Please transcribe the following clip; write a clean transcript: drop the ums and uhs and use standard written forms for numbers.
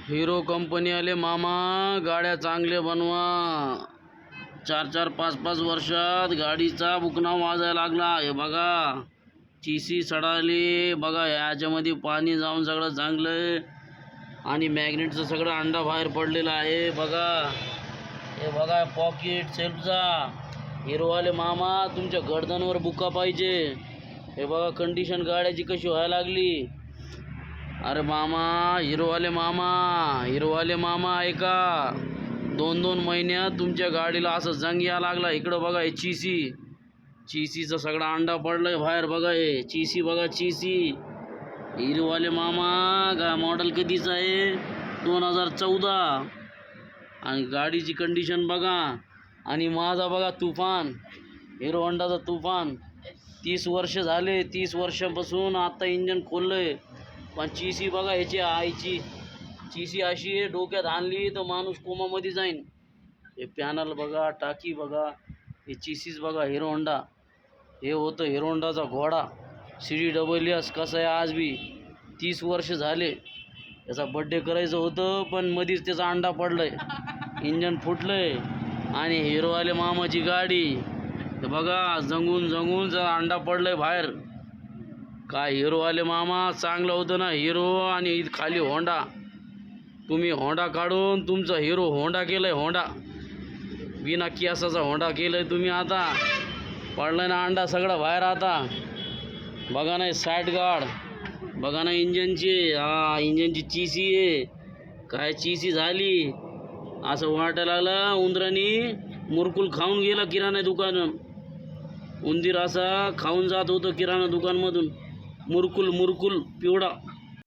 Hero company आले मामा, गाड्या चांगले बनवा. 4-4, 5-5 वर्षात गाडीचा बुकना वाजायला लागला. हे बघा, चीसी सडाली बघा, याच्यामध्ये पाणी जाऊन सगळं चांगलं आणि मॅग्नेटचं सगळं अंडा बाहेर पडलेला आहे. बघा, हे बघा पॉकेट सेल्फचा. हिरोवाले मामा, तुमच्या गर्दनवर बुका पाहिजे. हे बघा कंडिशन गाड्याची कशी व्हायला लागली. अरे मामा, हिरोवाले मामा ऐका, 2-2 महिन्यात तुमच्या गाडीला असं जंग या लागला. इकडं बघा, हे चीसीचा सगळा अंडा पडलाय बाहेर. बघा हे चीसी, बघा चीसी. हिरोवाले मामा, मॉडेल कधीचं आहे? 2014. आणि गाडीची कंडिशन बघा. आणि माझा बघा तुफान, हिरो होंडाचा तुफान. 30 वर्ष झाले, 30 वर्षापासून आता इंजन खोललंय. पण चीसी बघा, ह्याची आईची चीसी अशी आहे, डोक्यात आणली तर माणूस कोमामध्ये जाईन. हे पॅनल बघा, टाकी बघा, हे चीसीच बघा. हिरो होंडा, हे होतं हिरो होंडाचा घोडा CDSS. कसं आहे आज बी 30 वर्ष झाले. त्याचा बड्डे करायचं होतं, पण मध्येच त्याचा अंडा पडलाय, इंजन फुटलंय. आणि हिरोवाले मामाची गाडी हे बघा, जंगून अंडा पडलाय बाहेर. काय हिरोवाले मामा, चांगलं होतं ना हिरो, आणि खाली होंडा. तुम्ही होंडा काढून तुमचा हिरो होंडा केलंय. होंडा बिना केसाचा होंडा केलंय तुम्ही. आता पडलाय ना अंडा सगळा बाहेर. आता बघा नाही साईड गार्ड, बघा ना इंजनची. इंजनची चीसी आहे. काय चीसी झाली, असं वाटायला लागलं उंदरानी मुरकुल खाऊन गेला किराणा दुकान. उंदीर असा खाऊन जात होतं किराणा दुकानमधून मुरकुल पिवळा.